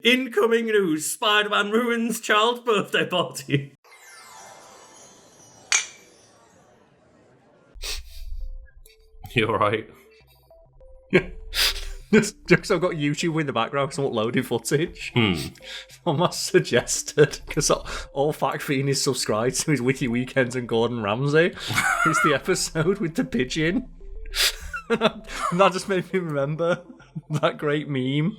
Incoming news, Spider-Man ruins child's birthday party. You're right. Just because I've got YouTube in the background because I'm uploading footage. Thomas suggested, because all Fact Fiend is subscribed to his Wiki Weekends and Gordon Ramsay, it's the episode with the pigeon. And that just made me remember that great meme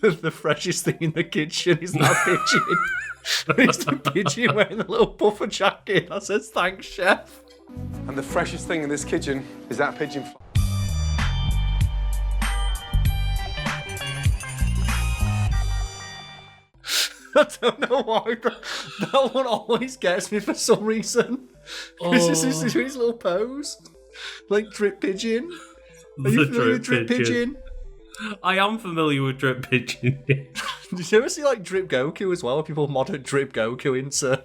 of the freshest thing in the kitchen is that pigeon. It's the pigeon wearing the little puffer jacket that says, "Thanks, chef." And the freshest thing in this kitchen is that pigeon. I don't know why, but that one always gets me for some reason. It's just his little pose. Like Drip Pigeon. Are you familiar with Drip Pigeon? I am familiar with Drip Pigeon. Did you ever see like Drip Goku as well? Where people modded Drip Goku into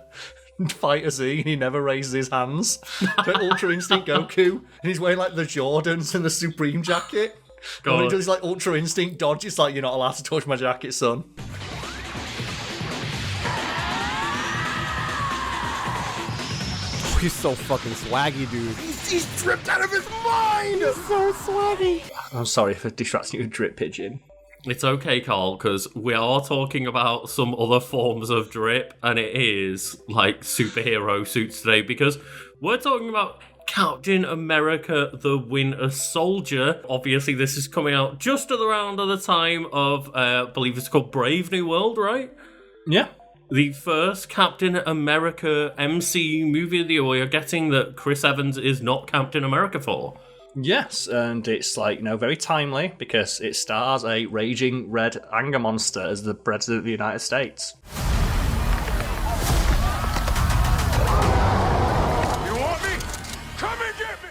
Fighter Z and he never raises his hands. Like Ultra Instinct Goku. And he's wearing like the Jordans and the Supreme jacket. And when he does like Ultra Instinct dodge, it's like, "You're not allowed to touch my jacket, son." He's so fucking swaggy, dude. He's dripped out of his mind! He's so swaggy. I'm sorry for distracting you with Drip Pigeon. It's okay, Carl, because we are talking about some other forms of drip, and it is like superhero suits today, because we're talking about Captain America the Winter Soldier. Obviously, this is coming out just around the time of, I believe it's called Brave New World, right? Yeah. The first Captain America MCU movie that we are getting that Chris Evans is not Captain America for. Yes, and it's like, very timely because it stars a raging red anger monster as the President of the United States. You want me? Come and get me!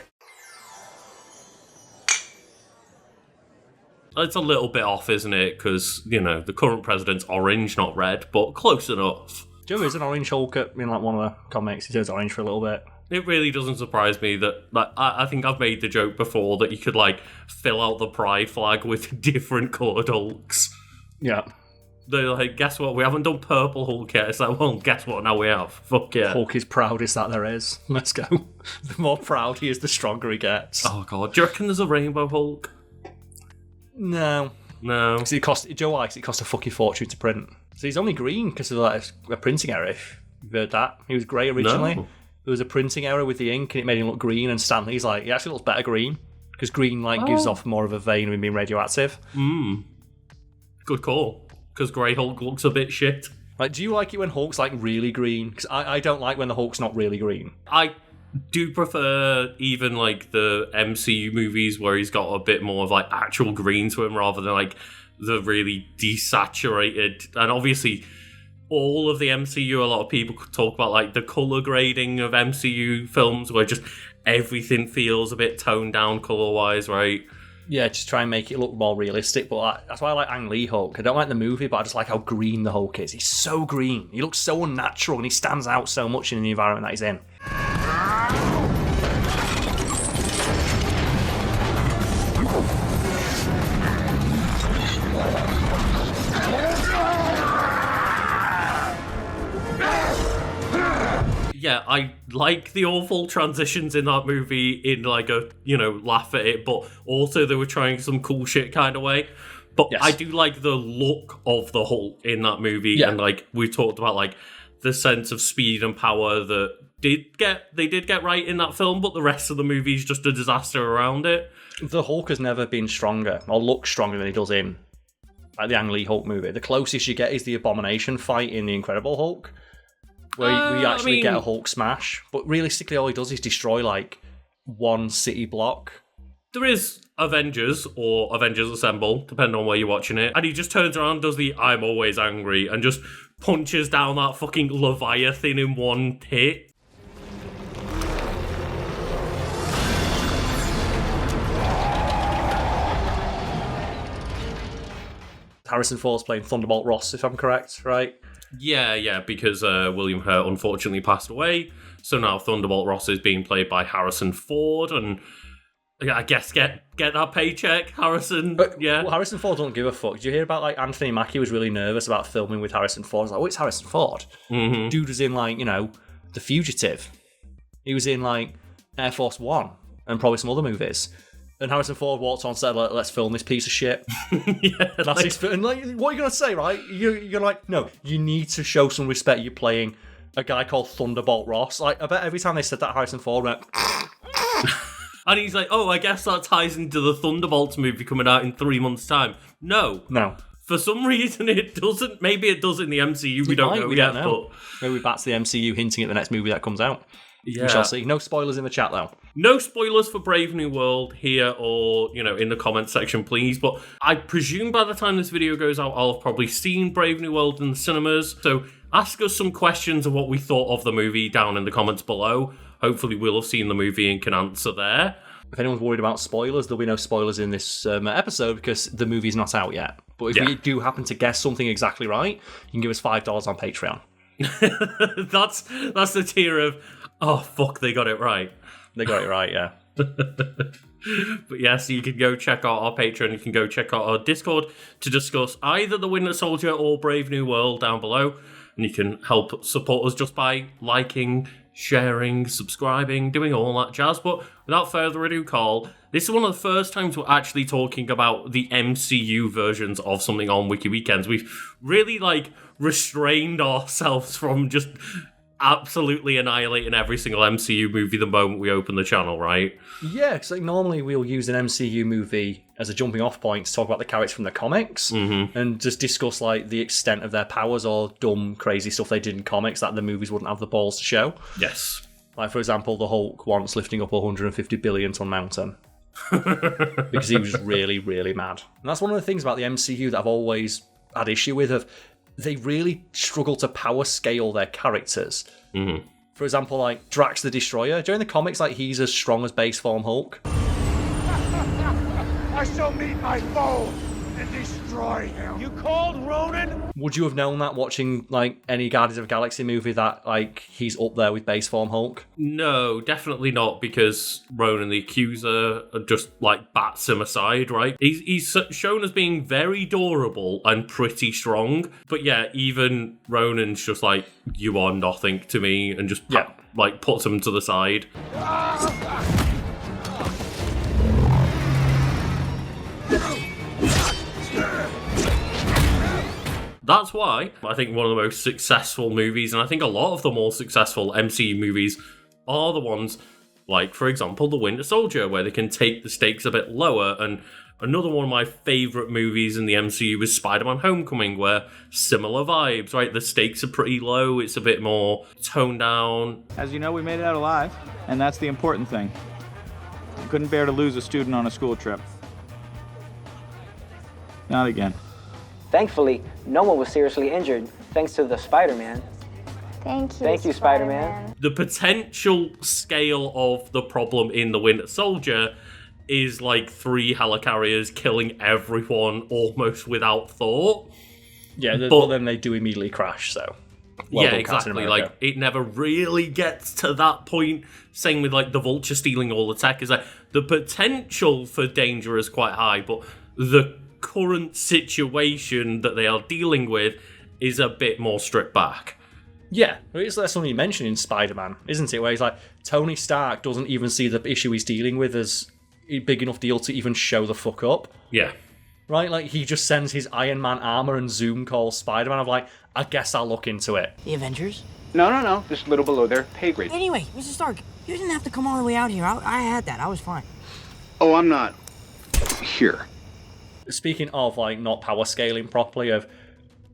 It's a little bit off, isn't it? Because, the current president's orange, not red, but close enough. Joe is an orange Hulk in like one of the comics. He turns orange for a little bit. It really doesn't surprise me that, I think I've made the joke before that you could, fill out the pride flag with different coloured Hulks. Yeah. They're like, guess what? We haven't done purple Hulk yet. It's like, well, guess what? Now we have. Fuck yeah. Hulk is proudest that there is. Let's go. The more proud he is, the stronger he gets. Oh, God. Do you reckon there's a rainbow Hulk? No. Because it cost a fucking fortune to print. So he's only green because of a printing error. If you've heard that. He was grey originally. No. There was a printing error with the ink and it made him look green, and Stanley's like, he actually looks better green. Because green gives off more of a vein of him being radioactive. Good call. Because Grey Hulk looks a bit shit. Do you like it when Hulk's really green? Because I don't like when the Hulk's not really green. I do prefer even the MCU movies where he's got a bit more of actual green to him rather than the really desaturated. And obviously all of the MCU, a lot of people talk about the color grading of MCU films where just everything feels a bit toned down color wise, right? Yeah, just try and make it look more realistic. But that's why I like Ang Lee Hulk. I don't like the movie, but I just like how green the Hulk is. He's so green. He looks so unnatural and he stands out so much in the environment that he's in. Yeah, I like the awful transitions in that movie in laugh at it, but also they were trying some cool shit kind of way. But yes. I do like the look of the Hulk in that movie, and we talked about the sense of speed and power that they did get right in that film, but the rest of the movie is just a disaster around it. The Hulk has never been stronger or looks stronger than he does in the Ang Lee Hulk movie. The closest you get is the Abomination fight in The Incredible Hulk, where we actually get a Hulk smash. But realistically, all he does is destroy one city block. There is Avengers or Avengers Assemble, depending on where you're watching it, and he just turns around, does the "I'm always angry" and just punches down that fucking Leviathan in one hit. Harrison Ford's playing Thunderbolt Ross, if I'm correct, right? Yeah, because William Hurt unfortunately passed away, so now Thunderbolt Ross is being played by Harrison Ford, and I guess get that paycheck, Harrison. Yeah. Well, Harrison Ford don't give a fuck. Did you hear about, like, Anthony Mackie was really nervous about filming with Harrison Ford? I was like, oh, it's Harrison Ford. Mm-hmm. Dude was in, like, The Fugitive. He was in, like, Air Force One and probably some other movies. And Harrison Ford walked on and said, like, let's film this piece of shit. Yeah, That's his film. And, like, what are you going to say, right? You're like, no, you need to show some respect. You're playing a guy called Thunderbolt Ross. Like, I bet every time they said that, Harrison Ford went... And he's like, oh, I guess that ties into the Thunderbolts movie coming out in 3 months' time. No. For some reason, it doesn't. Maybe it does in the MCU. We don't know yet. But maybe that's the MCU hinting at the next movie that comes out. Yeah. We shall see. No spoilers in the chat, though. No spoilers for Brave New World here or, in the comments section, please. But I presume by the time this video goes out, I'll have probably seen Brave New World in the cinemas. So ask us some questions of what we thought of the movie down in the comments below. Hopefully we'll have seen the movie and can answer there. If anyone's worried about spoilers, there'll be no spoilers in this episode because the movie's not out yet. But if we do happen to guess something exactly right, you can give us $5 on Patreon. That's the tier of, oh, fuck, they got it right. They got it right, yeah. But yeah, so you can go check out our Patreon, you can go check out our Discord to discuss either The Winter Soldier or Brave New World down below. And you can help support us just by liking, sharing, subscribing, doing all that jazz. But without further ado, Carl, this is one of the first times we're actually talking about the MCU versions of something on Wiki Weekends. We've really, restrained ourselves from just absolutely annihilating every single MCU movie the moment we open the channel, right? Yeah, because normally we'll use an MCU movie as a jumping off point to talk about the characters from the comics and just discuss the extent of their powers or dumb, crazy stuff they did in comics that the movies wouldn't have the balls to show. Yes. Like, for example, the Hulk once lifting up a 150 billion ton mountain. Because he was really, really mad. And that's one of the things about the MCU that I've always had issue with. They really struggle to power scale their characters. Mm-hmm. For example, Drax the Destroyer. During the comics, he's as strong as base form Hulk. I shall meet my foe and destroy him. You called Ronan? Would you have known that watching any Guardians of the Galaxy movie that he's up there with base form Hulk? No, definitely not, because Ronan the Accuser just bats him aside, right? He's shown as being very durable and pretty strong, but yeah, even Ronan's just you are nothing to me, and just puts him to the side. That's why I think one of the most successful movies, and I think a lot of the more successful MCU movies, are the ones for example, The Winter Soldier, where they can take the stakes a bit lower. And another one of my favourite movies in the MCU is Spider-Man Homecoming, where similar vibes, right? The stakes are pretty low, it's a bit more toned down. As you know, we made it out alive, and that's the important thing. Couldn't bear to lose a student on a school trip. Not again. Thankfully, no one was seriously injured, thanks to the Spider-Man. Thank you, Spider-Man. The potential scale of the problem in The Winter Soldier is 3 helicarriers killing everyone almost without thought. Yeah, but then they do immediately crash, so... Yeah, exactly. It never really gets to that point. Same with the Vulture stealing all the tech. Is the potential for danger is quite high, but the current situation that they are dealing with is a bit more stripped back. Yeah, it's something you mentioned in Spider-Man, isn't it? Where he's Tony Stark doesn't even see the issue he's dealing with as a big enough deal to even show the fuck up. Yeah. Right? He just sends his Iron Man armor and Zoom calls Spider-Man. I'm I guess I'll look into it. The Avengers? No. Just a little below their pay grade. Anyway, Mr. Stark, you didn't have to come all the way out here. I had that. I was fine. Oh, I'm not here. Speaking of, not power scaling properly, of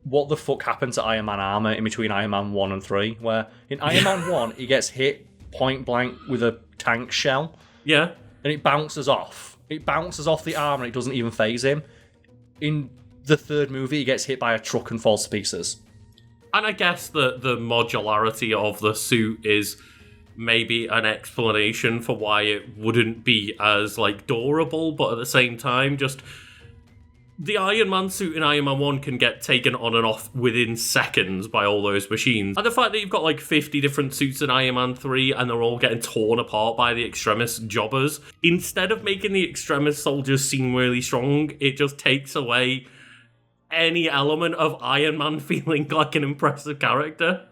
what the fuck happened to Iron Man armor in between Iron Man 1 and 3, where in Iron Man 1, he gets hit point blank with a tank shell. Yeah. And it bounces off. It bounces off the armor, it doesn't even phase him. In the third movie, he gets hit by a truck and falls to pieces. And I guess the modularity of the suit is maybe an explanation for why it wouldn't be as durable, but at the same time, just The Iron Man suit in Iron Man 1 can get taken on and off within seconds by all those machines. And the fact that you've got like 50 different suits in Iron Man 3 and they're all getting torn apart by the extremist jobbers, instead of making the extremist soldiers seem really strong, it just takes away any element of Iron Man feeling like an impressive character.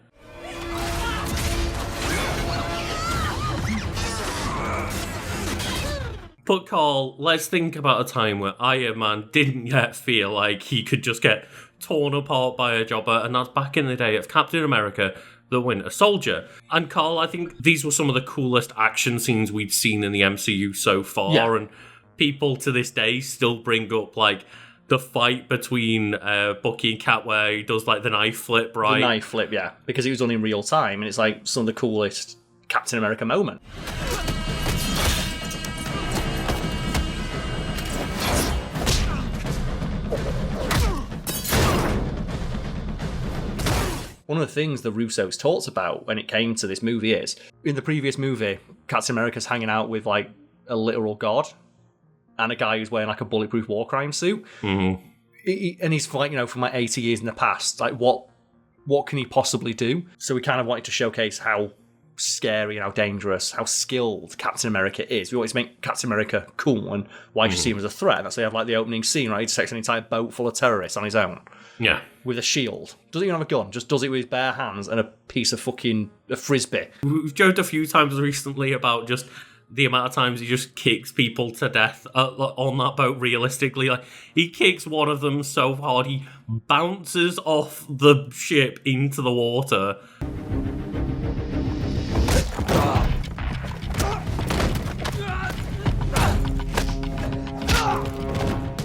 But Carl, let's think about a time where Iron Man didn't yet feel like he could just get torn apart by a jobber, and that's back in the day of Captain America, the Winter Soldier. And Carl, I think these were some of the coolest action scenes we'd seen in the MCU so far, and people to this day still bring up, like, the fight between Bucky and Cap where he does, like, the knife flip, right? The knife flip, yeah, because it was done in real time, and it's, like, some of the coolest Captain America moment. One of the things the Russos talked about when it came to this movie is, in the previous movie, Captain America's hanging out with, like, a literal god and a guy who's wearing, like, a bulletproof war crime suit. Mm-hmm. And he's, like, you know, from, like, 80 years in the past, like, what can he possibly do? So we kind of wanted to showcase how scary and how dangerous, how skilled Captain America is. We wanted to make Captain America cool and why you see him as a threat. And that's why you have, like, the opening scene, right? He takes an entire boat full of terrorists on his own. Yeah. With a shield. Doesn't even have a gun, just does it with his bare hands and a piece of fucking a frisbee. We've joked a few times recently about just the amount of times he just kicks people to death on that boat realistically. Like, he kicks one of them so hard he bounces off the ship into the water.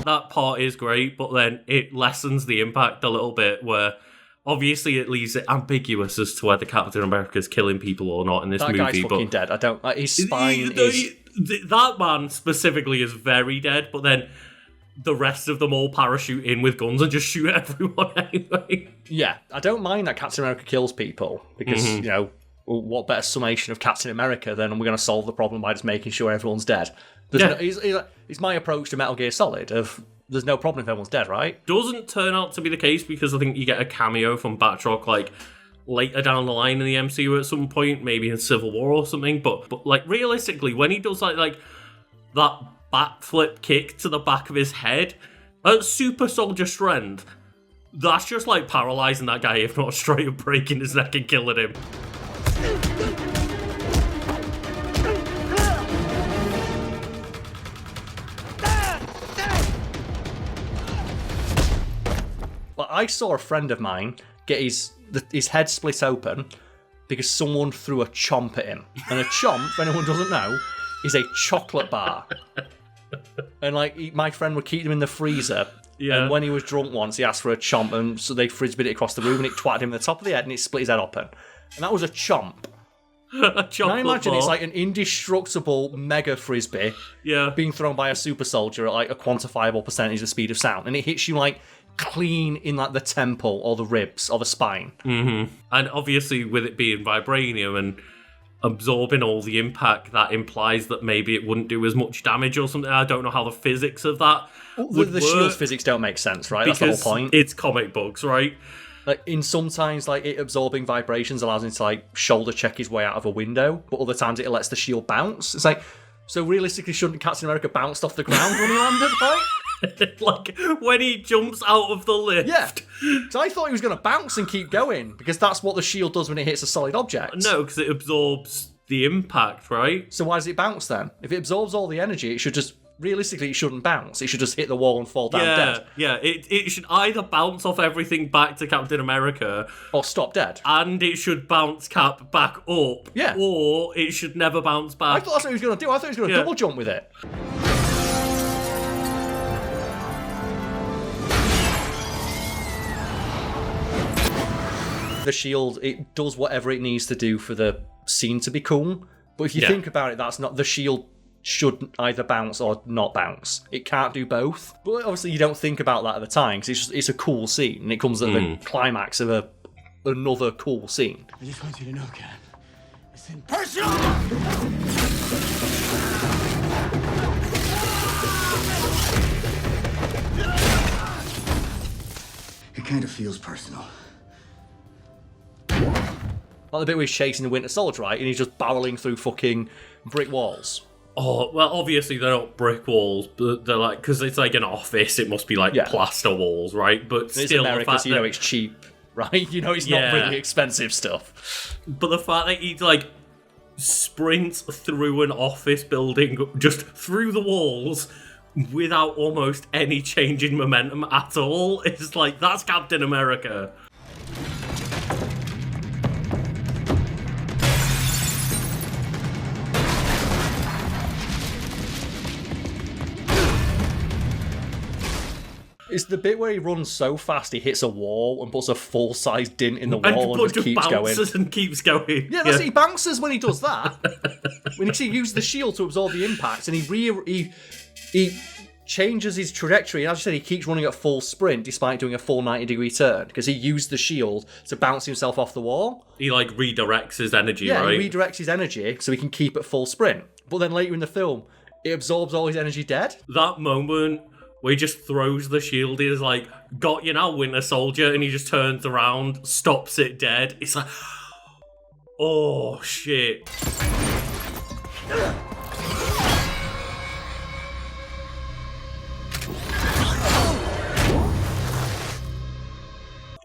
That part is great, but then it lessens the impact a little bit, where obviously it leaves it ambiguous as to whether Captain America's killing people or not in this movie. That guy's fucking dead. I don't... Like, his spine is... That man specifically is very dead, but then the rest of them all parachute in with guns and just shoot everyone anyway. Yeah, I don't mind that Captain America kills people, because, you know, what better summation of Captain America than we're going to solve the problem by just making sure everyone's dead. It's my approach to Metal Gear Solid of there's no problem if everyone's dead, right? Doesn't turn out to be the case, because I think you get a cameo from Batroc like later down the line in the MCU at some point, maybe in Civil War or something. But like realistically, when he does like that backflip kick to the back of his head at super soldier strength, that's just like paralyzing that guy, if not straight up breaking his neck and killing him. Well, I saw a friend of mine get his head split open because someone threw a chomp at him. And a chomp, if anyone doesn't know, is a chocolate bar. And like my friend would keep them in the freezer. Yeah. And when he was drunk once, he asked for a chomp, and so they frisbeed it across the room, and it twatted him in the top of the head, and it split his head open. And that was a chomp. A chocolate I imagine bar. It's like an indestructible mega frisbee being thrown by a super soldier at like a quantifiable percentage of the speed of sound, and it hits you like clean in like the temple or the ribs or the spine. Mm-hmm. And obviously with it being vibranium and absorbing all the impact, that implies that maybe it wouldn't do as much damage or something. I don't know how the physics of that would the work, shield physics don't make sense, right? That's the whole point. It's comic books, right? Like in sometimes like it absorbing vibrations allows him to like shoulder check his way out of a window, but other times it lets the shield bounce. It's like, so realistically shouldn't Captain America bounced off the ground when he landed, right? Like when he jumps out of the lift. Yeah. So I thought he was going to bounce and keep going, because that's what the shield does when it hits a solid object. No, because it absorbs the impact, right? So why does it bounce then? If it absorbs all the energy, it should just... Realistically, it shouldn't bounce. It should just hit the wall and fall down dead. Yeah, it should either bounce off everything back to Captain America... or stop dead. And it should bounce Cap back up. Yeah. Or it should never bounce back. I thought that's what he was going to do. I thought he was going to double jump with it. The shield, it does whatever it needs to do for the scene to be cool. But if you think about it, that's not... The shield should either bounce or not bounce. It can't do both. But obviously you don't think about that at the time, because it's a cool scene, and it comes at the climax of another cool scene. I just want you to know, Cap, it's impersonal! kind of feels personal. Like the bit where he's chasing the Winter Soldier, right? And he's just barreling through fucking brick walls. Oh, well, obviously they're not brick walls, but they're like, because it's like an office, it must be like plaster walls, right? But it's still, America, so you know it's cheap, right? You know it's not really expensive stuff. But the fact that he, like, sprints through an office building, just through the walls, without almost any change in momentum at all, it's like, that's Captain America. It's the bit where he runs so fast he hits a wall and puts a full-size dint in the wall and just keeps going. And keeps going. Yeah, that's it. He bounces when he does that. When he uses the shield to absorb the impact, and he changes his trajectory. And as you said, he keeps running at full sprint despite doing a full 90-degree turn because he used the shield to bounce himself off the wall. He like redirects his energy, right? Yeah, he redirects his energy so he can keep at full sprint. But then later in the film, it absorbs all his energy dead. That moment where he just throws the shield, he is like, got you now, Winter Soldier, and he just turns around, stops it dead. It's like, oh, shit.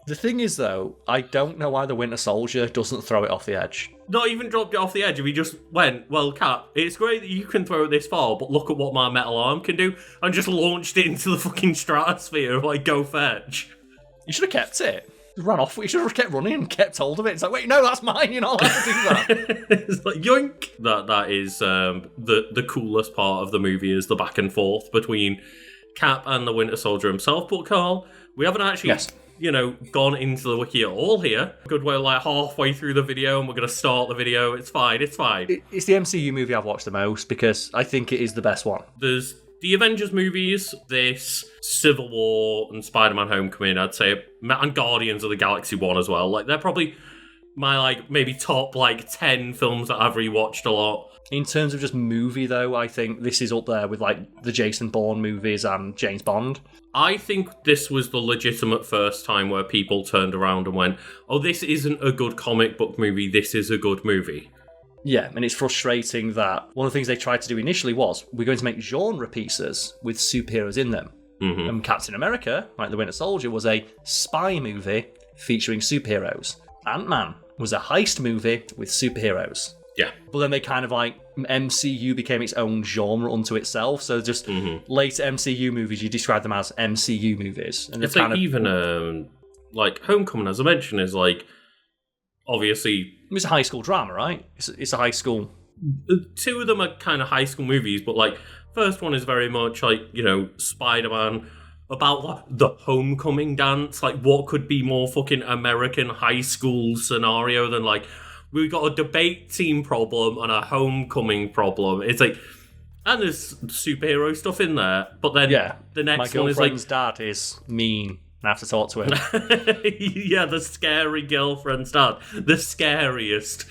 The thing is, though, I don't know why the Winter Soldier doesn't throw it off the edge. Not even dropped it off the edge. If he just went, well, Cap, it's great that you can throw it this far, but look at what my metal arm can do, and just launched it into the fucking stratosphere, like, go fetch. You should have kept it. Ran off. You should have kept running and kept hold of it. It's like, wait, no, that's mine. You're not allowed to do that. It's like, yoink. That is the coolest part of the movie is the back and forth between Cap and the Winter Soldier himself. But Carl, we haven't actually, gone into the wiki at all here. Good, we're like halfway through the video and we're going to start the video. It's fine. It's fine. It's the MCU movie I've watched the most because I think it is the best one. There's the Avengers movies, this, Civil War, and Spider-Man Homecoming, I'd say, and Guardians of the Galaxy 1 as well. Like, they're probably my, like, maybe top, 10 films that I've rewatched a lot. In terms of just movie, though, I think this is up there with, the Jason Bourne movies and James Bond. I think this was the legitimate first time where people turned around and went, oh, this isn't a good comic book movie, this is a good movie. Yeah, and it's frustrating that one of the things they tried to do initially was, we're going to make genre pieces with superheroes in them. Mm-hmm. And Captain America, like The Winter Soldier, was a spy movie featuring superheroes. Ant-Man was a heist movie with superheroes. Yeah. But then they kind of MCU became its own genre unto itself. So just later MCU movies, you describe them as MCU movies. And it's even Homecoming, as I mentioned, is obviously... It's a high school drama, right? It's a high school... Two of them are kind of high school movies, but first one is very much Spider-Man, about the homecoming dance. What could be more fucking American high school scenario than we've got a debate team problem and a homecoming problem. It's and there's superhero stuff in there, but then the next one is my girlfriend's dad is mean. I have to talk to him. Yeah, the scary girlfriend's dad. The scariest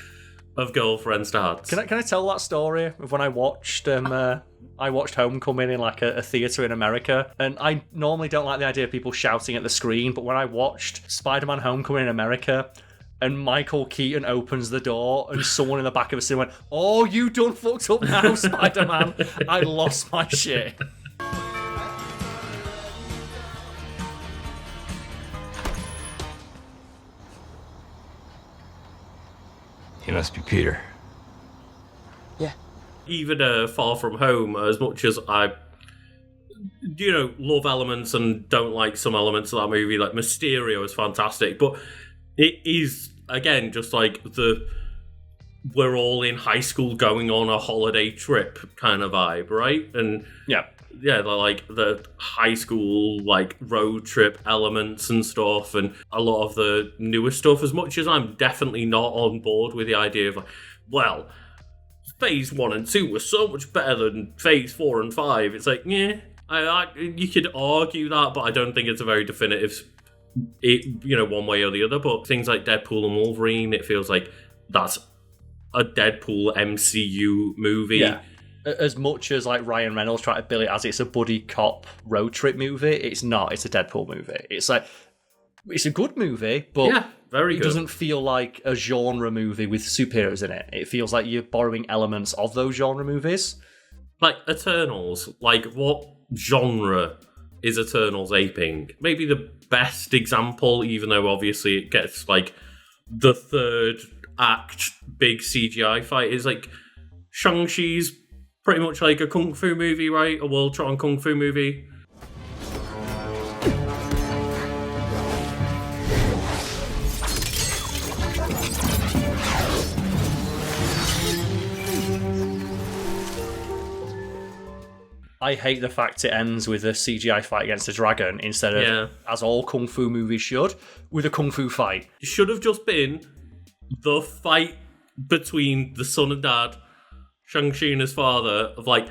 of girlfriend's dads. Can I tell that story of when I watched Homecoming in a theatre in America? And I normally don't like the idea of people shouting at the screen, but when I watched Spider-Man Homecoming in America, and Michael Keaton opens the door, and someone in the back of the cinema went, "Oh, you done fucked up now, Spider-Man," I lost my shit. He must be Peter. Yeah. Even Far From Home, as much as I, love elements and don't like some elements of that movie, Mysterio is fantastic, but it is, again, just we're all in high school going on a holiday trip kind of vibe, right? And yeah, the high school road trip elements and stuff, and a lot of the newer stuff. As much as I'm definitely not on board with the idea of phase 1 and 2 were so much better than phase 4 and 5. It's you could argue that, but I don't think it's a very definitive one way or the other. But things like Deadpool and Wolverine, it feels like that's a Deadpool MCU movie. Yeah. As much as Ryan Reynolds tried to bill it as it's a buddy cop road trip movie, it's not. It's a Deadpool movie. It's It's a good movie, but Yeah, very it good. doesn't feel like a genre movie with superheroes in it. It feels like you're borrowing elements of those genre movies. Like Eternals, like what genre is Eternals aping? Maybe the best example, even though obviously it gets like the third act big CGI fight, is like Shang-Chi's pretty much like a kung fu movie, right? A World-Tron kung fu movie. I hate the fact it ends with a CGI fight against a dragon instead of, as all kung fu movies should, with a kung fu fight. It should have just been the fight between the son and dad, Shang-Chi and his father, of like,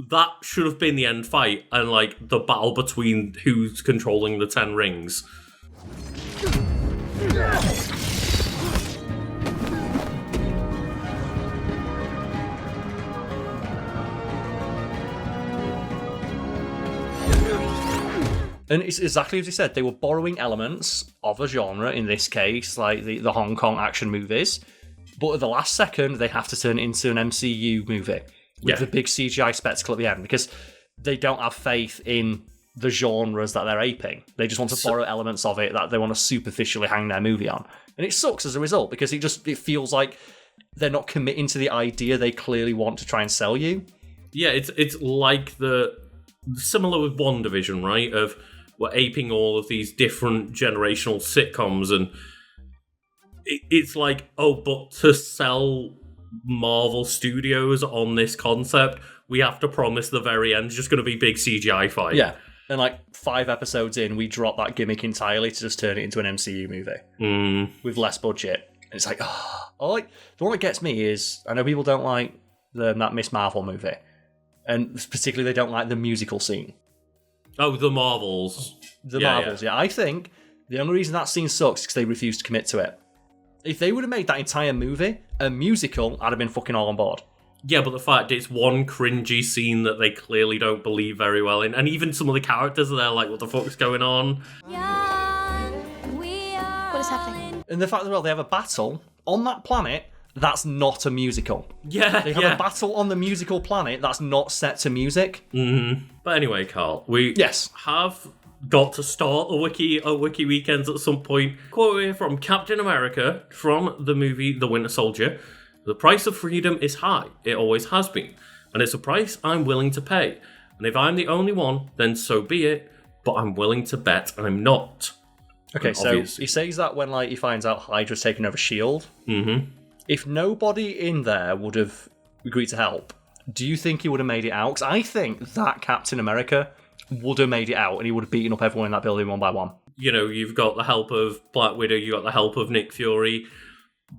that should have been the end fight, and like the battle between who's controlling the 10 rings. And it's exactly as you said, they were borrowing elements of a genre, in this case, like the Hong Kong action movies, but at the last second, they have to turn it into an MCU movie with the big CGI spectacle at the end, because they don't have faith in the genres that they're aping. They just want to borrow elements of it that they want to superficially hang their movie on. And it sucks as a result, because it feels like they're not committing to the idea they clearly want to try and sell you. Yeah, it's like similar with WandaVision, right? Of we're aping all of these different generational sitcoms, and it's like, oh, but to sell Marvel Studios on this concept, we have to promise the very end's just going to be big CGI fight. Yeah, and like 5 episodes in, we drop that gimmick entirely to just turn it into an MCU movie with less budget. And it's like, the one that gets me is, I know people don't like that Miss Marvel movie, and particularly they don't like the musical scene. Oh, the Marvels. Marvels, yeah. I think the only reason that scene sucks is because they refused to commit to it. If they would have made that entire movie a musical, I'd have been fucking all on board. Yeah, but the fact it's one cringy scene that they clearly don't believe very well in, and even some of the characters are there like, what the fuck's going on? What is happening? And the fact that, they have a battle on that planet that's not a musical. Yeah, they have a battle on the musical planet that's not set to music. Mm-hmm. But anyway, Carl, we have got to start a Wiki Weekends at some point. Quote here from Captain America from the movie The Winter Soldier. The price of freedom is high. It always has been. And it's a price I'm willing to pay. And if I'm the only one, then so be it. But I'm willing to bet I'm not. Okay, so he says that when he finds out Hydra's taken over S.H.I.E.L.D. Mm-hmm. If nobody in there would have agreed to help, do you think he would have made it out? Because I think that Captain America would have made it out, and he would have beaten up everyone in that building one by one. You know, you've got the help of Black Widow, you've got the help of Nick Fury.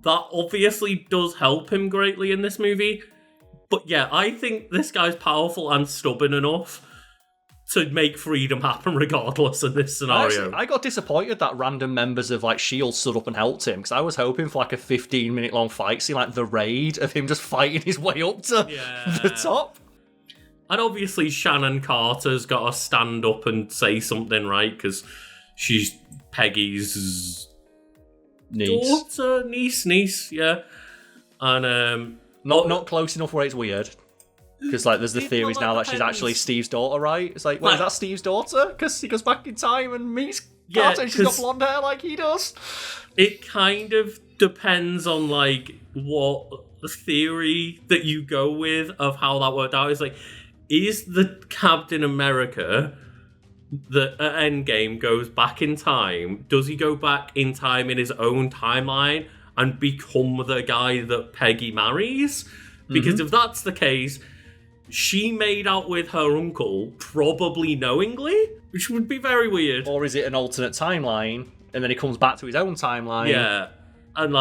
That obviously does help him greatly in this movie. But yeah, I think this guy's powerful and stubborn enough to make freedom happen regardless in this scenario. I got disappointed that random members of S.H.I.E.L.D. stood up and helped him, because I was hoping for a 15-minute long fight scene, like the raid of him just fighting his way up to the top. And obviously Shannon Carter's got to stand up and say something, right? Because she's Peggy's daughter, niece, yeah. And not close enough where it's weird. Because there's the theories now that she's actually Steve's daughter, right? It's like, well, is that Steve's daughter? Because he goes back in time and meets Carter and she's got blonde hair like he does. It kind of depends on what the theory that you go with of how that worked out. Is is the Captain America that at Endgame goes back in time? Does he go back in time in his own timeline and become the guy that Peggy marries? Because if that's the case, she made out with her uncle, probably knowingly, which would be very weird. Or is it an alternate timeline, and then he comes back to his own timeline? Yeah, and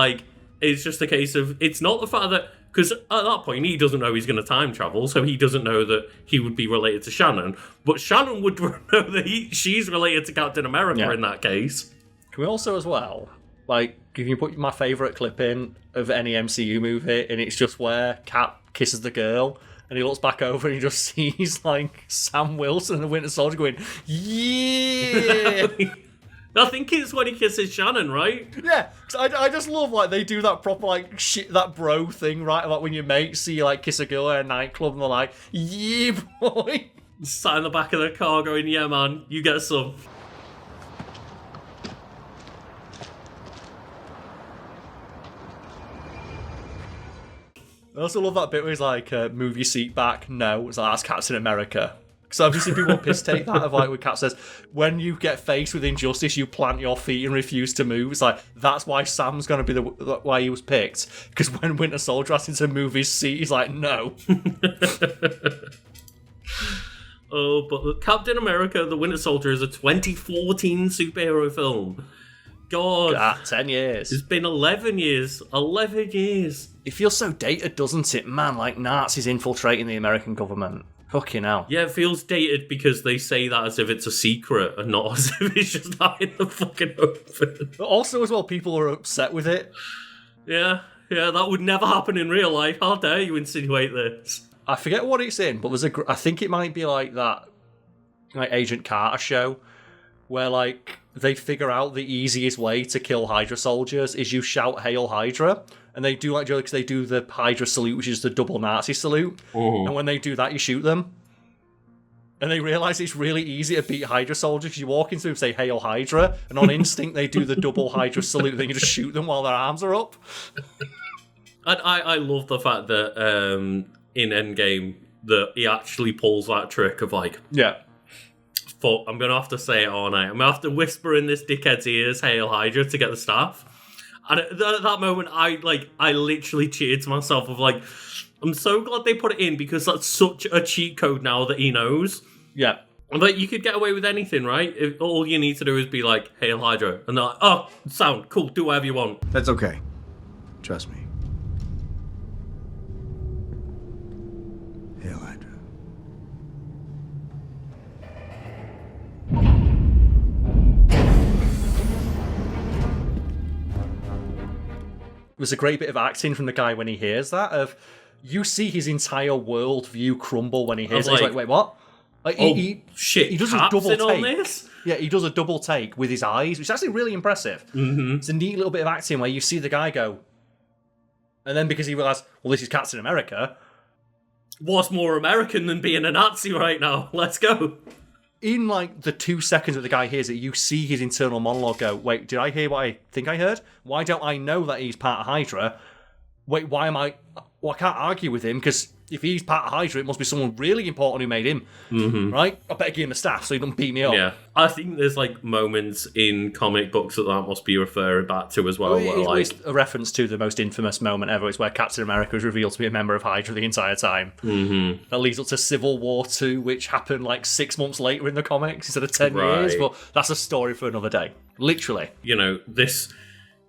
it's just a case of, it's not the fact that, because at that point he doesn't know he's going to time travel, so he doesn't know that he would be related to Shannon, but Shannon would know that she's related to Captain America in that case. Can we also as well, if you put my favourite clip in of any MCU movie, and it's just where Cap kisses the girl, and he looks back over and he just sees Sam Wilson and the Winter Soldier going, yeah. I think it's when he kisses Shannon, right? Yeah, I just love, like, they do that proper, like, shit, that bro thing, right? Like, when your mates see you, like, kiss a girl at a nightclub and they're like, yeah, boy. Sat in the back of the car going, yeah, man, you get some. I also love that bit where he's like, move your seat back. No, it's like, that's Captain America. Because I've just seen people piss take that of like, where Cap says, when you get faced with injustice, you plant your feet and refuse to move. It's like, that's why Sam's going to be why he was picked. Because when Winter Soldier asked him to move his seat, he's like, no. Oh, but Captain America, the Winter Soldier is a 2014 superhero film. God. 10 years. It's been 11 years. 11 years. It feels so dated, doesn't it? Man, like Nazis infiltrating the American government. Fucking hell. Yeah, it feels dated because they say that as if it's a secret and not as if it's just out in the fucking open. But also, as well, people are upset with it. Yeah, that would never happen in real life. How dare you insinuate this? I forget what it's in, but I think it might be like that, like Agent Carter show, where like they figure out the easiest way to kill Hydra soldiers is you shout "Hail Hydra," and they do like because they do the Hydra salute, which is the double Nazi salute, and when they do that, you shoot them. And they realise it's really easy to beat Hydra soldiers because you walk into them and say "Hail Hydra," and on instinct they do the double Hydra salute, then you just shoot them while their arms are up. And I love the fact that in Endgame that he actually pulls that trick of like, but I'm going to have to say it all night. I'm going to have to whisper in this dickhead's ears, "Hail Hydra," to get the staff. And at that moment, I literally cheered to myself of like, I'm so glad they put it in because that's such a cheat code now that he knows. Yeah. But you could get away with anything, right? All you need to do is be like, "Hail Hydra." And they're like, "Oh, sound cool, do whatever you want." That's okay. Trust me. Hail Hydra. It was a great bit of acting from the guy when he hears that. You see his entire world view crumble when he hears it. He's like, wait, what? Shit, he does a double take. Yeah, he does a double take with his eyes, which is actually really impressive. Mm-hmm. It's a neat little bit of acting where you see the guy go, and then because he realised, well, this is Captain America. What's more American than being a Nazi right now? Let's go. In like the 2 seconds that the guy hears it, you see his internal monologue go, wait, did I hear what I think I heard? Why don't I know that he's part of Hydra? Wait, why am I... Well, I can't argue with him, because if he's part of Hydra, it must be someone really important who made him, right? I better give him the staff so he doesn't beat me up. Yeah, I think there's like moments in comic books that must be referring back to as well. It's a reference to the most infamous moment ever. It's where Captain America is revealed to be a member of Hydra the entire time. Mm-hmm. That leads up to Civil War II, which happened like 6 months later in the comics instead of 10 years. But that's a story for another day. Literally. You know, this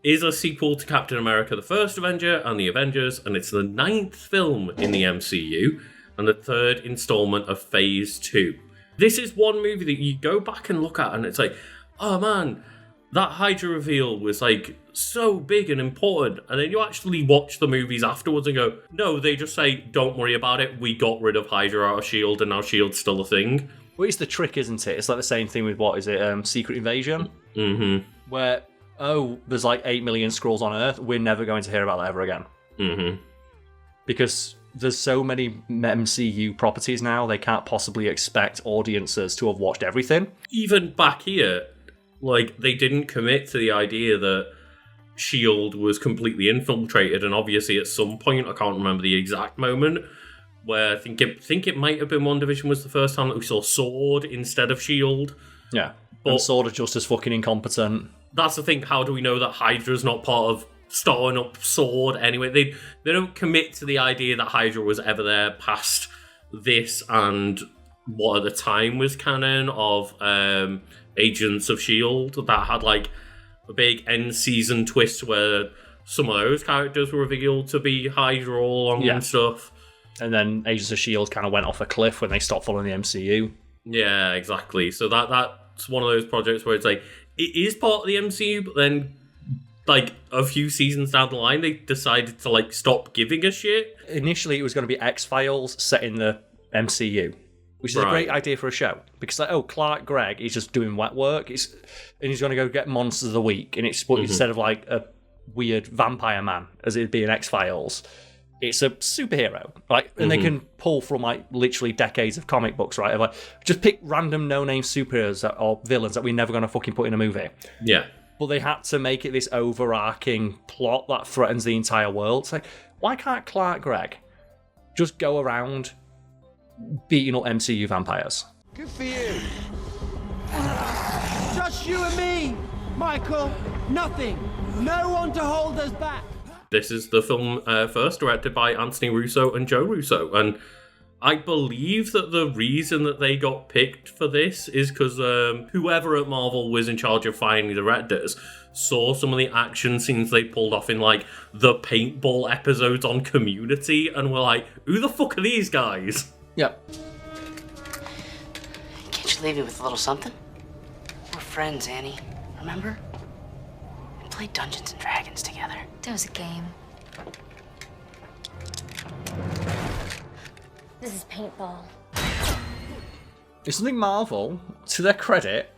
is a sequel to Captain America, the First Avenger and the Avengers, and it's the 9th film in the MCU and the 3rd installment of Phase 2. This is one movie that you go back and look at and it's like, oh man, that Hydra reveal was like so big and important. And then you actually watch the movies afterwards and go, no, they just say, don't worry about it, we got rid of Hydra out of S.H.I.E.L.D. and now S.H.I.E.L.D's still a thing. Well, it's the trick, isn't it? It's like the same thing with, Secret Invasion? Mm-hmm. Where... oh, there's like 8 million Skrulls on Earth, we're never going to hear about that ever again. Mm-hmm. Because there's so many MCU properties now, they can't possibly expect audiences to have watched everything. Even back here, like, they didn't commit to the idea that S.H.I.E.L.D. was completely infiltrated, and obviously at some point, I can't remember the exact moment, where I think it might have been WandaVision was the first time that we saw S.W.O.R.D. instead of S.H.I.E.L.D. Yeah, but and S.W.O.R.D. are just as fucking incompetent. That's the thing, how do we know that Hydra's not part of starting up S.W.O.R.D. anyway? They don't commit to the idea that Hydra was ever there past this and what at the time was canon of Agents of S.H.I.E.L.D. that had like a big end season twist where some of those characters were revealed to be Hydra all along and stuff. And then Agents of S.H.I.E.L.D. kind of went off a cliff when they stopped following the MCU. Yeah, exactly. So that's one of those projects where it's like, it is part of the MCU, but then, like, a few seasons down the line, they decided to, like, stop giving a shit. Initially, it was going to be X-Files set in the MCU. which is a great idea for a show. Because, like, Clark Gregg is just doing wet work, and he's going to go get Monsters of the Week, and it's instead of, like, a weird vampire man, as it'd be in X-Files, it's a superhero, right? And they can pull from, like, literally decades of comic books, right? Like, just pick random no-name superheroes or villains that we're never going to fucking put in a movie. Yeah. But they had to make it this overarching plot that threatens the entire world. It's like, why can't Clark Gregg just go around beating up MCU vampires? Good for you. Just you and me, Michael. Nothing. No one to hold us back. This is the film first directed by Anthony Russo and Joe Russo, and I believe that the reason that they got picked for this is because whoever at Marvel was in charge of finding the directors saw some of the action scenes they pulled off in, like, the paintball episodes on Community, and were like, who the fuck are these guys? Yep. Can't you leave me with a little something? We're friends, Annie. Remember? We played Dungeons and Dragons together. That was a game. This is paintball. It's something Marvel, to their credit,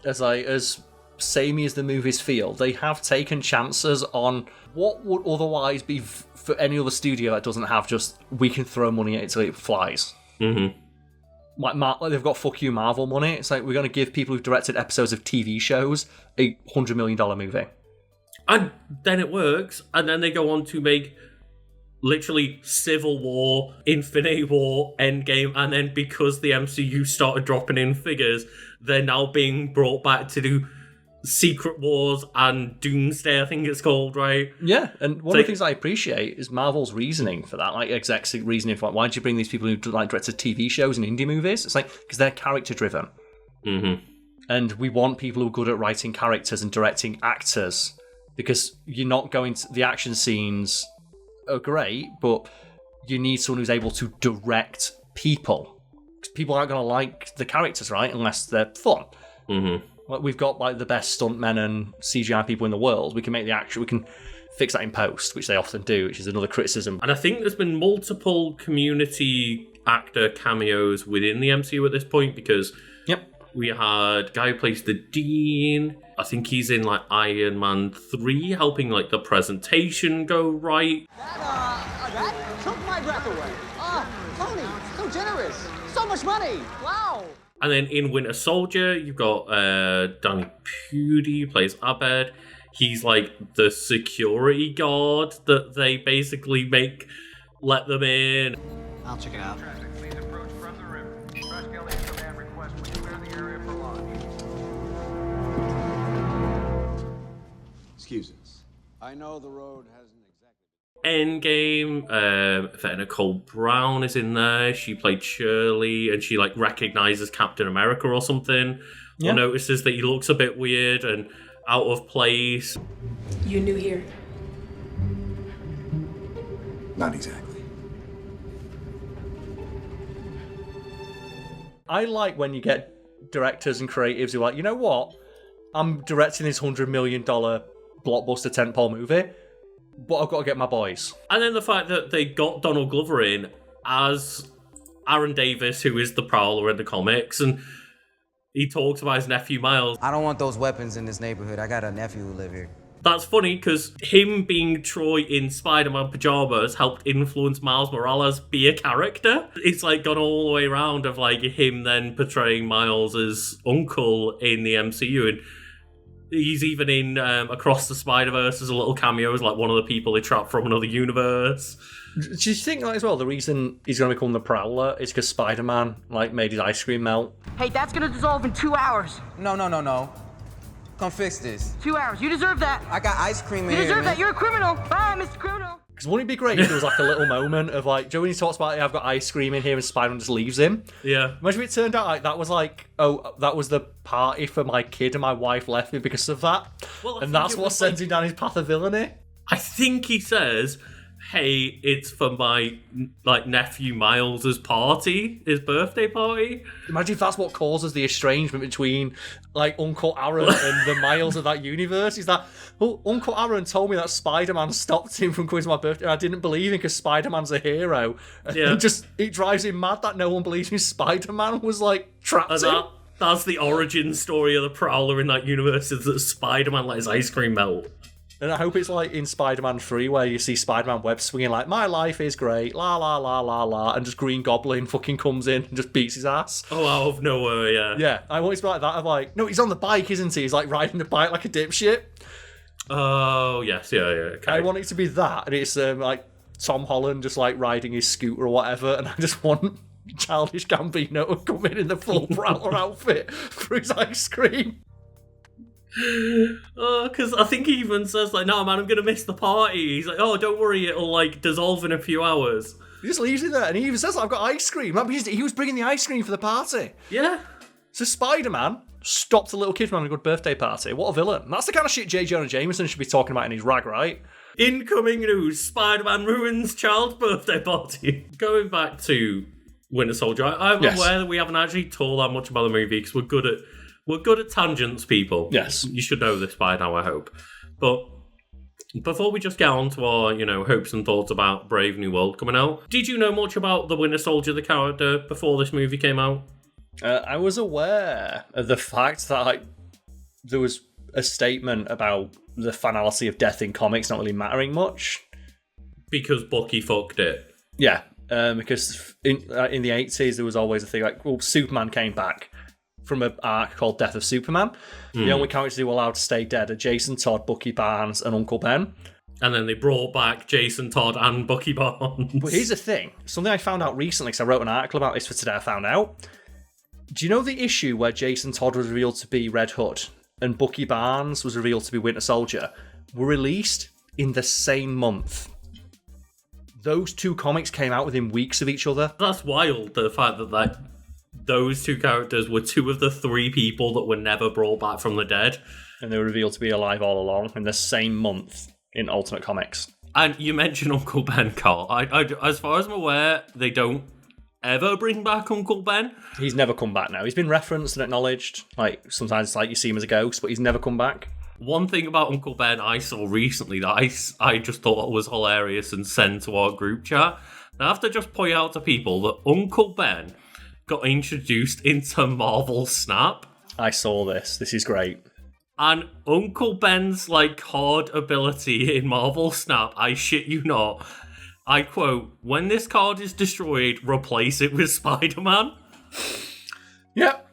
as samey as the movies feel, they have taken chances on what would otherwise be for any other studio that doesn't have just, we can throw money at it till it flies. Mm-hmm. Like they've got fuck you Marvel money. It's like, we're going to give people who've directed episodes of TV shows a $100 million movie. And then it works, and then they go on to make literally Civil War, Infinity War, Endgame, and then because the MCU started dropping in figures, they're now being brought back to do Secret Wars and Doomsday, I think it's called, right? Yeah, and one of the things I appreciate is Marvel's reasoning for that, like execs' reasoning for, like, why did you bring these people who like directed TV shows and indie movies? It's like, because they're character driven. Mm-hmm. And we want people who are good at writing characters and directing actors, because you're not going to, the action scenes are great, but you need someone who's able to direct people. People aren't going to like the characters, right, unless they're fun. Mm-hmm. Like, we've got, like, the best stuntmen and CGI people in the world. We can make the action, we can fix that in post, which they often do, which is another criticism. And I think there's been multiple Community actor cameos within the MCU at this point, because we had a guy who plays the Dean. I think he's in, like, Iron Man 3, helping, like, the presentation go right. That took my breath away. Tony, so generous. So much money. Wow. And then in Winter Soldier, you've got Danny Pudi, who plays Abed. He's, like, the security guard that they basically let them in. I'll check it out. Excuse us. I know the road hasn't Endgame, Verna Cole Brown is in there. She played Shirley, and she, like, recognizes Captain America or something. Yeah. Or notices that he looks a bit weird and out of place. You new here? Not exactly. I like when you get directors and creatives who are like, you know what? I'm directing this $100 million blockbuster tentpole movie, but I've got to get my boys. And then the fact that they got Donald Glover in as Aaron Davis, who is the Prowler in the comics, and he talks about his nephew Miles. I don't want those weapons in this neighborhood. I got a nephew who live here. That's funny, because him being Troy in Spider-Man pajamas helped influence Miles Morales be a character. It's, like, gone all the way around of, like, him then portraying Miles' uncle in the MCU, and he's even in Across the Spider-Verse as a little cameo as, like, one of the people they trapped from another universe. Do you think, like, as well, the reason he's going to become the Prowler is because Spider-Man, like, made his ice cream melt? Hey, that's gonna dissolve in 2 hours. No. Come fix this. 2 hours. You deserve that. I got ice cream in You here, deserve man. that. You're a criminal. Bye, Mr. Criminal. Because wouldn't it be great if there was, like, a little moment of, like, Joe, when he talks about, I've got ice cream in here, and Spider-Man just leaves him? Yeah. Imagine if it turned out like that was like, oh, that was the party for my kid and my wife left me because of that. Well, and that's what sends him down his path of villainy. I think he says, hey, it's for my nephew Miles's party, his birthday party. Imagine if that's what causes the estrangement between Uncle Aaron and the Miles of that universe. Is that Uncle Aaron told me that Spider-Man stopped him from coming to my birthday, and I didn't believe him because Spider-Man's a hero. And it drives him mad that no one believes him. Spider-Man was trapped in. That's the origin story of the Prowler in that universe, is that Spider-Man let his ice cream melt. And I hope it's in Spider-Man 3 where you see Spider-Man web swinging my life is great, la la la la la, and just Green Goblin fucking comes in and just beats his ass. Oh, out of nowhere, yeah. Yeah, I want it to be like that. I'm no, he's on the bike, isn't he? He's riding the bike like a dipshit. Oh, yes, yeah, okay. I want it to be that, and it's Tom Holland just riding his scooter or whatever, and I just want Childish Gambino to come in the full Prowler outfit for his ice cream. Because I think he even says no man, I'm gonna miss the party. He's oh, don't worry, it'll dissolve in a few hours. He just leaves it there, and he even says I've got ice cream. That means he was bringing the ice cream for the party. Yeah. So Spider-Man stopped a little kid from having a good birthday party. What a villain. That's the kind of shit J. Jonah Jameson should be talking about in his rag, right? Incoming news, Spider-Man ruins child's birthday party. Going back to Winter Soldier, I'm aware that we haven't actually told that much about the movie because we're good at tangents, people. Yes. You should know this by now, I hope. But before we just get on to our, hopes and thoughts about Brave New World coming out, did you know much about the Winter Soldier, the character, before this movie came out? I was aware of the fact that there was a statement about the finality of death in comics not really mattering much. Because Bucky fucked it. Yeah, because in the 80s there was always a thing Superman came back from an arc called Death of Superman. The only characters who were allowed to stay dead are Jason Todd, Bucky Barnes, and Uncle Ben. And then they brought back Jason Todd and Bucky Barnes. But here's the thing. Something I found out recently, because I wrote an article about this for today, I found out. Do you know the issue where Jason Todd was revealed to be Red Hood and Bucky Barnes was revealed to be Winter Soldier? Were released in the same month. Those two comics came out within weeks of each other. That's wild, the fact that those two characters were two of the three people that were never brought back from the dead. And they were revealed to be alive all along in the same month in Ultimate Comics. And you mentioned Uncle Ben, Carl. I, as far as I'm aware, they don't ever bring back Uncle Ben. He's never come back now. He's been referenced and acknowledged. Sometimes you see him as a ghost, but he's never come back. One thing about Uncle Ben I saw recently that I just thought was hilarious and sent to our group chat. Now I have to just point out to people that Uncle Ben got introduced into Marvel Snap. I saw this. This is great. And Uncle Ben's card ability in Marvel Snap, I shit you not, I quote, when this card is destroyed, replace it with Spider-Man. Yep.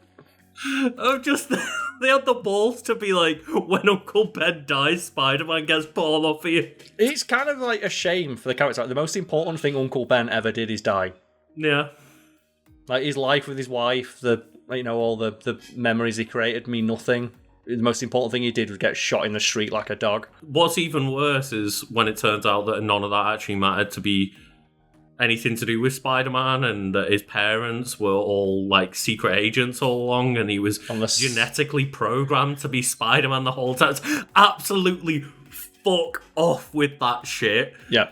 They had the balls to be when Uncle Ben dies, Spider-Man gets pulled off for you. It's kind of a shame for the character. The most important thing Uncle Ben ever did is die. Yeah. His life with his wife, all the memories he created mean nothing. The most important thing he did was get shot in the street like a dog. What's even worse is when it turns out that none of that actually mattered to be anything to do with Spider-Man, and that his parents were all secret agents all along, and he was genetically programmed to be Spider-Man the whole time. Absolutely fuck off with that shit. Yeah.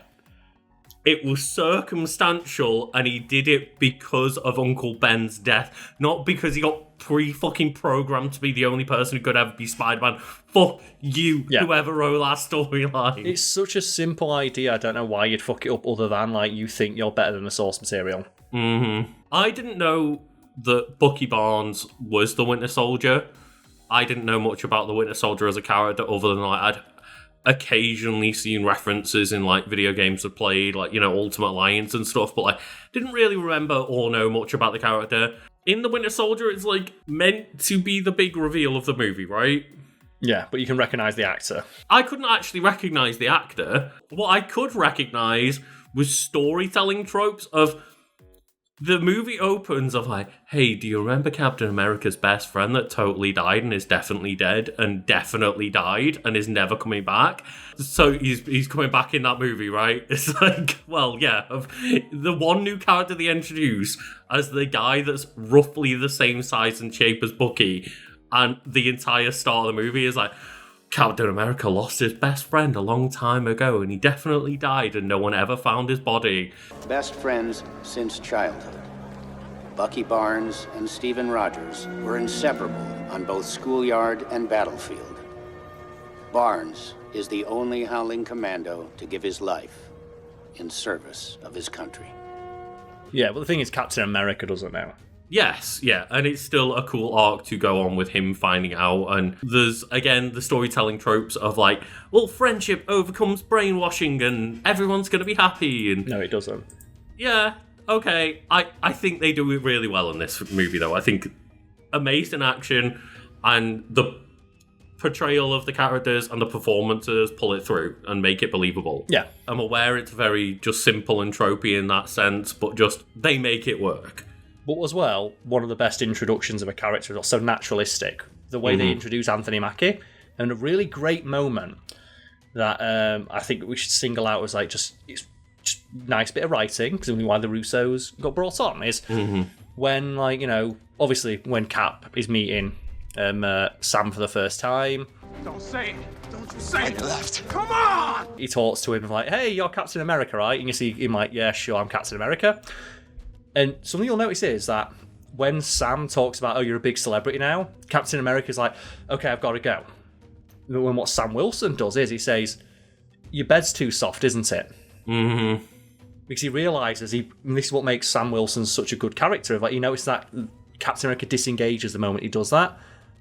It was circumstantial, and he did it because of Uncle Ben's death, not because he got pre-fucking programmed to be the only person who could ever be Spider-Man. Fuck you, whoever wrote that storyline. It's such a simple idea. I don't know why you'd fuck it up other than you think you're better than the source material. Mm-hmm. I didn't know that Bucky Barnes was the Winter Soldier. I didn't know much about the Winter Soldier as a character other than I'd occasionally seen references in video games I've played, Ultimate Alliance and stuff, but didn't really remember or know much about the character. In the Winter Soldier, it's meant to be the big reveal of the movie, right? Yeah, but you can recognise the actor. I couldn't actually recognise the actor. What I could recognise was storytelling tropes of the movie opens of hey, do you remember Captain America's best friend that totally died and is definitely dead and definitely died and is never coming back? So he's coming back in that movie, right? It's well, yeah, the one new character they introduce as the guy that's roughly the same size and shape as Bucky, and the entire start of the movie is Captain America lost his best friend a long time ago, and he definitely died, and no one ever found his body. Best friends since childhood. Bucky Barnes and Stephen Rogers were inseparable on both schoolyard and battlefield. Barnes is the only Howling Commando to give his life in service of his country. Yeah, but the thing is, Captain America doesn't know. Yes, yeah, and it's still a cool arc to go on with him finding out, and there's, again, the storytelling tropes of like, well, friendship overcomes brainwashing and everyone's going to be happy, and... No, it doesn't. Yeah, okay, I think they do it really well in this movie, though. I think amazing action, and the portrayal of the characters and the performances pull it through and make it believable. Yeah. I'm aware it's very just simple and tropey in that sense, but just, they make it work. But as well, one of the best introductions of a character is also naturalistic. The way they introduce Anthony Mackie, and a really great moment that I think we should single out as like just nice bit of writing, because why the Russos got brought on is when, like, you know, obviously when Cap is meeting Sam for the first time. Don't say it. Don't you say it. Left. Come on! He talks to him like, hey, you're Captain America, right? And you see him like, yeah, sure, I'm Captain America. And something you'll notice is that when Sam talks about, oh, you're a big celebrity now, Captain America's like, okay, I've got to go. And when what Sam Wilson does is he says, your bed's too soft, isn't it? Mm-hmm. Because he realises, and this is what makes Sam Wilson such a good character, like, you notice that Captain America disengages the moment he does that,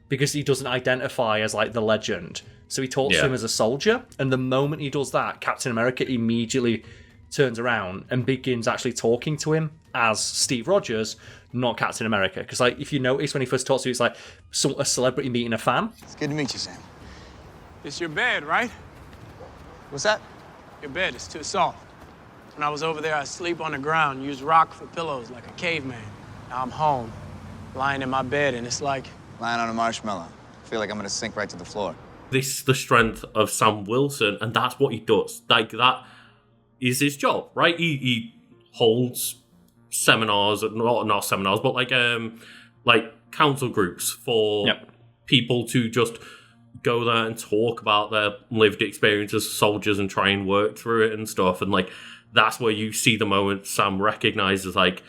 because he doesn't identify as like the legend. So he talks to him as a soldier, and the moment he does that, Captain America immediately turns around and begins actually talking to him as Steve Rogers, not Captain America. Because like, if you notice when he first talks to you, it's like a celebrity meeting a fan. It's good to meet you, Sam. It's your bed, right? What's that? Your bed is too soft. When I was over there, I sleep on the ground, use rock for pillows like a caveman. Now I'm home, lying in my bed, and it's like... Lying on a marshmallow. I feel like I'm gonna sink right to the floor. This is the strength of Sam Wilson, and that's what he does. Like, that is his job, right? He holds seminars, not seminars, but like council groups for people to just go there and talk about their lived experiences as soldiers and try and work through it and stuff. And like, that's where you see the moment Sam recognizes, like,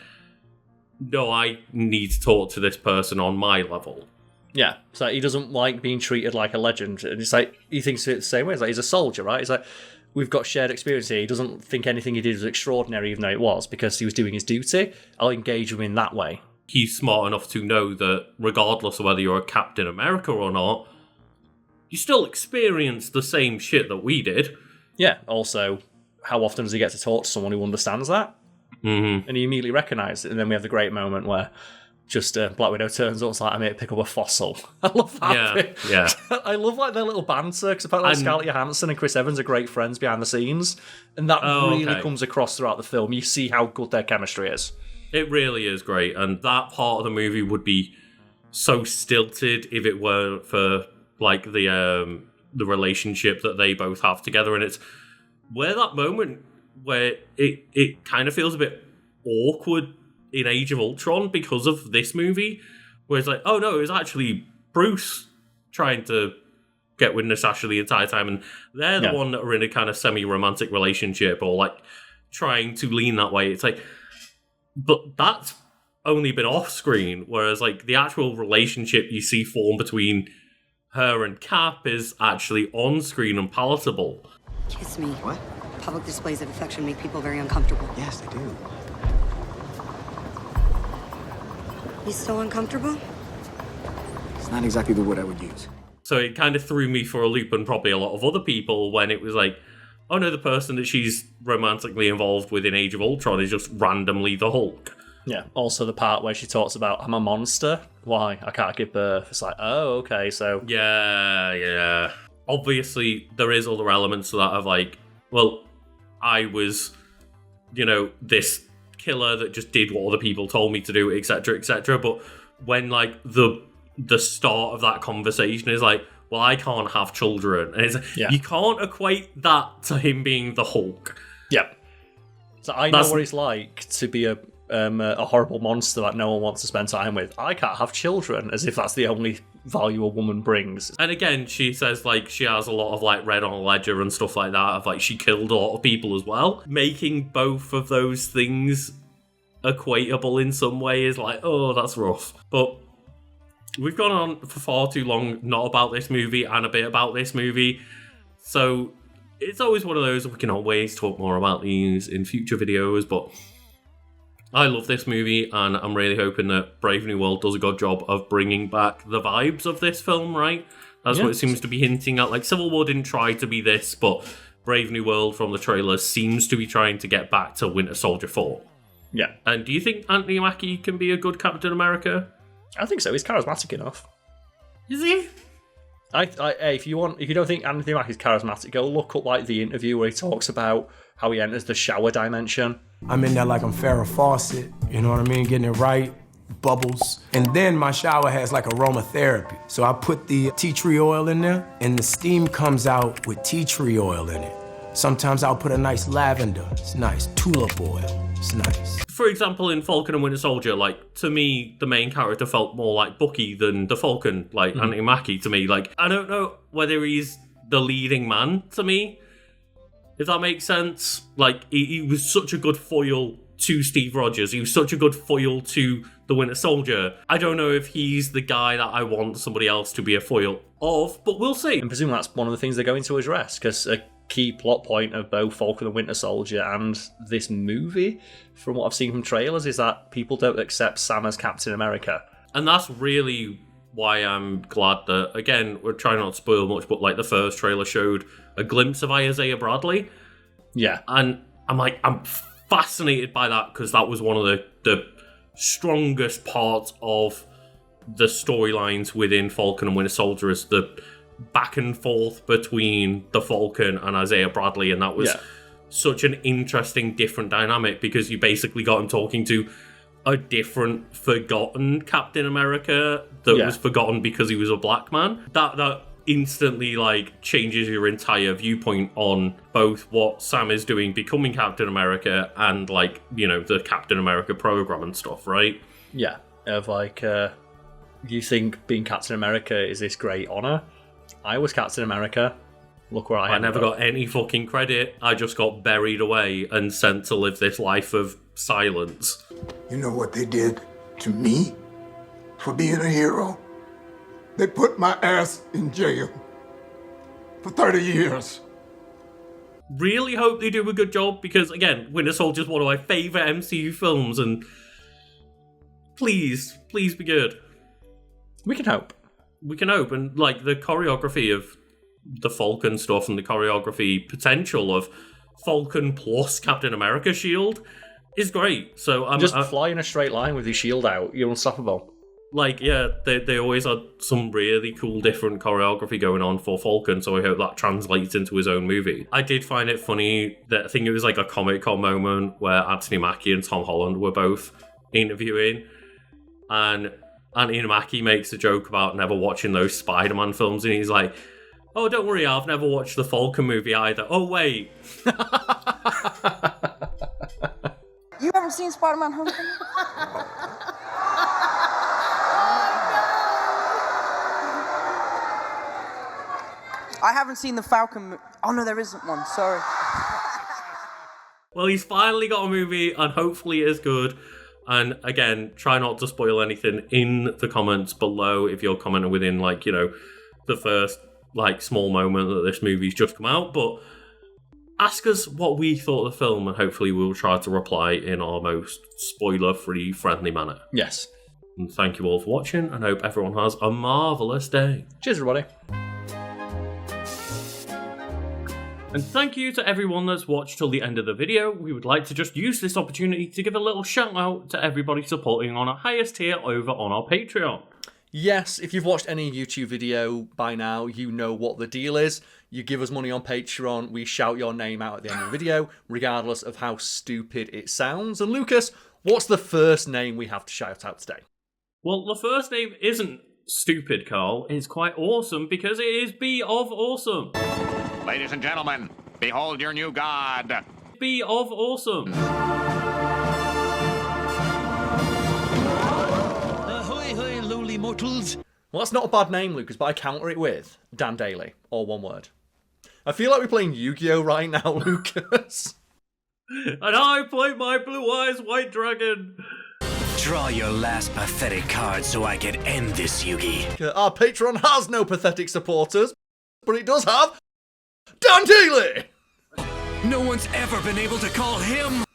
no, I need to talk to this person on my level. Yeah, so he doesn't like being treated like a legend, and it's like he thinks it the same way. It's like he's a soldier, right? It's like we've got shared experience here. He doesn't think anything he did was extraordinary, even though it was, because he was doing his duty. I'll engage him in that way. He's smart enough to know that regardless of whether you're a Captain America or not, you still experience the same shit that we did. Yeah. Also, how often does he get to talk to someone who understands that? Mm-hmm. And he immediately recognised it, and then we have the great moment where just Black Widow turns up and it's like, I may pick up a fossil. I love that bit. Yeah. I love like their little banter, because apparently Scarlett Johansson and Chris Evans are great friends behind the scenes, and that really comes across throughout the film. You see how good their chemistry is. It really is great, and that part of the movie would be so stilted if it weren't for like the relationship that they both have together, and it's where that moment where it kind of feels a bit awkward in Age of Ultron because of this movie, where it's like, oh no, it was actually Bruce trying to get with Natasha the entire time, and they're the one that are in a kind of semi-romantic relationship, or like trying to lean that way. It's like, but that's only been off screen, whereas like the actual relationship you see form between her and Cap is actually on screen and palatable. Kiss me. What? Public displays of affection make people very uncomfortable. Yes, they do. You still uncomfortable? It's not exactly the word I would use. So it kind of threw me for a loop, and probably a lot of other people, when it was like, oh no, the person that she's romantically involved with in Age of Ultron is just randomly the Hulk. Yeah, also the part where she talks about, I'm a monster, why? I can't give birth. It's like, oh, okay, so... Yeah. Obviously, there is other elements to that of like, well, I was, this killer that just did what other people told me to do, etc., etc. But when like the start of that conversation is like, well, I can't have children, and it's you can't equate that to him being the Hulk. Yep. So I know what it's like to be a horrible monster that no one wants to spend time with. I can't have children, as if that's the only value a woman brings. And again, she says, like, she has a lot of, like, red on a ledger and stuff like that, of, like, she killed a lot of people as well. Making both of those things equatable in some way is like, oh, that's rough. But we've gone on for far too long, not about this movie and a bit about this movie. So it's always one of those, we can always talk more about these in future videos, but I love this movie, and I'm really hoping that Brave New World does a good job of bringing back the vibes of this film, right? That's what it seems to be hinting at. Like, Civil War didn't try to be this, but Brave New World from the trailer seems to be trying to get back to Winter Soldier 4. Yeah. And do you think Anthony Mackie can be a good Captain America? I think so. He's charismatic enough. Is he? If you don't think Anthony Mackie's charismatic, go look up like the interview where he talks about how he enters the shower dimension. I'm in there like I'm Farrah Fawcett, you know what I mean? Getting it right, bubbles. And then my shower has like aromatherapy. So I put the tea tree oil in there, and the steam comes out with tea tree oil in it. Sometimes I'll put a nice lavender. It's nice. Tulip oil. It's nice. For example, in Falcon and Winter Soldier, like, to me, the main character felt more like Bucky than the Falcon, like Anthony Mackie to me. Like, I don't know whether he's the leading man to me, if that makes sense. Like, he was such a good foil to Steve Rogers. He was such a good foil to the Winter Soldier. I don't know if he's the guy that I want somebody else to be a foil of, but we'll see. And presume that's one of the things they're going to address, because a key plot point of both Falcon and Winter Soldier and this movie, from what I've seen from trailers, is that people don't accept Sam as Captain America. And that's really why I'm glad that, again, we're trying not to spoil much, but like the first trailer showed a glimpse of Isaiah Bradley. Yeah. And I'm fascinated by that, because that was one of the strongest parts of the storylines within Falcon and Winter Soldier, is the back and forth between the Falcon and Isaiah Bradley, and that was such an interesting, different dynamic, because you basically got him talking to a different, forgotten Captain America that was forgotten because he was a black man. That instantly, like, changes your entire viewpoint on both what Sam is doing becoming Captain America and, like, you know, the Captain America program and stuff, right? Yeah, of like, you think being Captain America is this great honor? I was Captain America. Look where I am. I never got any fucking credit. I just got buried away and sent to live this life of silence. You know what they did to me for being a hero? They put my ass in jail for 30 years. Really hope they do a good job, because, again, Winter Soldier is one of my favourite MCU films, and please be good. We can hope. We can hope, and like the choreography of the Falcon stuff and the choreography potential of Falcon plus Captain America shield is great. So I'm just fly in a straight line with your shield out. You're unstoppable. Like, yeah, they always had some really cool different choreography going on for Falcon, so I hope that translates into his own movie. I did find it funny that I think it was like a Comic-Con moment where Anthony Mackie and Tom Holland were both interviewing, and Anthony Mackie makes a joke about never watching those Spider-Man films, and he's like, oh, don't worry, I've never watched the Falcon movie either. Oh, wait. You haven't seen Spider-Man Homecoming? I haven't seen the Falcon Oh, no, there isn't one. Sorry. Well, he's finally got a movie, and hopefully it is good. And again, try not to spoil anything in the comments below if you're commenting within, like, you know, the first, like, small moment that this movie's just come out. But ask us what we thought of the film, and hopefully we'll try to reply in our most spoiler-free, friendly manner. Yes. And thank you all for watching, and hope everyone has a marvellous day. Cheers, everybody. And thank you to everyone that's watched till the end of the video. We would like to just use this opportunity to give a little shout out to everybody supporting on our highest tier over on our Patreon. Yes, if you've watched any YouTube video by now, you know what the deal is. You give us money on Patreon, we shout your name out at the end of the video, regardless of how stupid it sounds. And Lucas, what's the first name we have to shout out today? Well, the first name isn't stupid, Carl. It's quite awesome because it is B of Awesome. Ladies and gentlemen, behold your new god. B of Awesome. Ahoy, hoy, lowly mortals. Well, that's not a bad name, Lucas, but I counter it with Dan Daly, all one word. I feel like we're playing Yu-Gi-Oh right now, Lucas. And I play my Blue Eyes White Dragon. Draw your last pathetic card so I can end this, Yugi. Our Patreon has no pathetic supporters, but it does have Dan Daly! No one's ever been able to call him.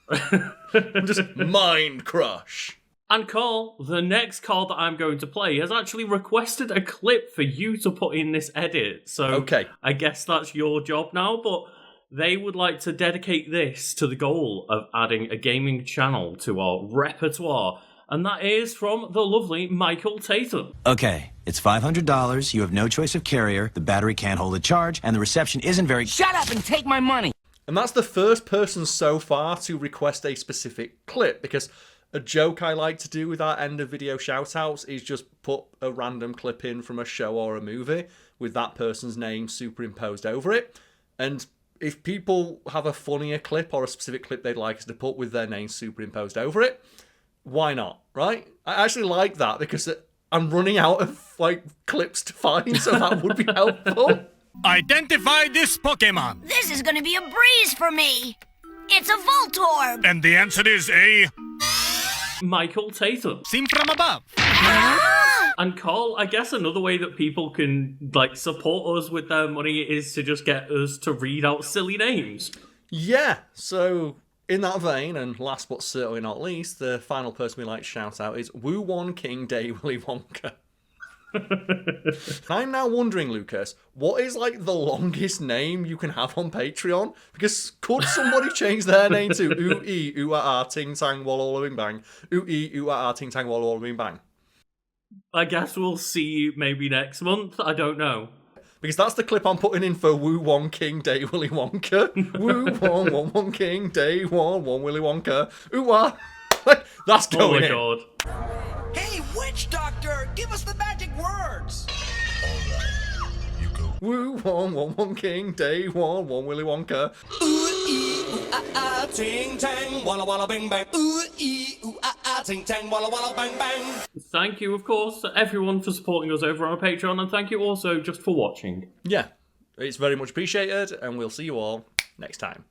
Just mind crush. And Carl, the next card that I'm going to play has actually requested a clip for you to put in this edit. So okay. I guess that's your job now, but they would like to dedicate this to the goal of adding a gaming channel to our repertoire. And that is from the lovely Michael Tatum. Okay, it's $500, you have no choice of carrier, the battery can't hold a charge, and the reception isn't very— Shut up and take my money! And that's the first person so far to request a specific clip, because a joke I like to do with our end of video shoutouts is just put a random clip in from a show or a movie with that person's name superimposed over it. And if people have a funnier clip or a specific clip they'd like us to put with their name superimposed over it, why not, right? I actually like that because I'm running out of clips to find, so that would be helpful. Identify this Pokemon. This is gonna be a breeze for me. It's a Voltorb. And the answer is a... Michael Tatum. Seen from above. And Carl, I guess another way that people can support us with their money is to just get us to read out silly names. Yeah, so in that vein, and last but certainly not least, the final person we like to shout out is Woo Won King Day Willy Wonka. I'm now wondering, Lucas, what is the longest name you can have on Patreon? Because could somebody change their name to ooh-ee, ooh-ah-ah, ting-tang, walla-walla, bing-bang, ooh-ee, ooh-ah-ah, ting-tang, walla-walla, bing-bang? I guess we'll see maybe next month. I don't know. Because that's the clip I'm putting in for Woo Won King Day Willy Wonka. Woo Won King Day Won Willy Wonka. Ooh-ah. That's going in. Oh my god. Hey, witch doctor, give us the magic words. Woo Won King Day Won Willy Wonka. Ooh-ee, ooh-ah-ah, ting-tang, walla-walla, bing-bang. Ooh-ee, ooh-ah-ah, ting-tang, walla-walla, bang-bang. Thank you, of course, to everyone for supporting us over on our Patreon, and thank you also just for watching. Yeah, it's very much appreciated, and we'll see you all next time.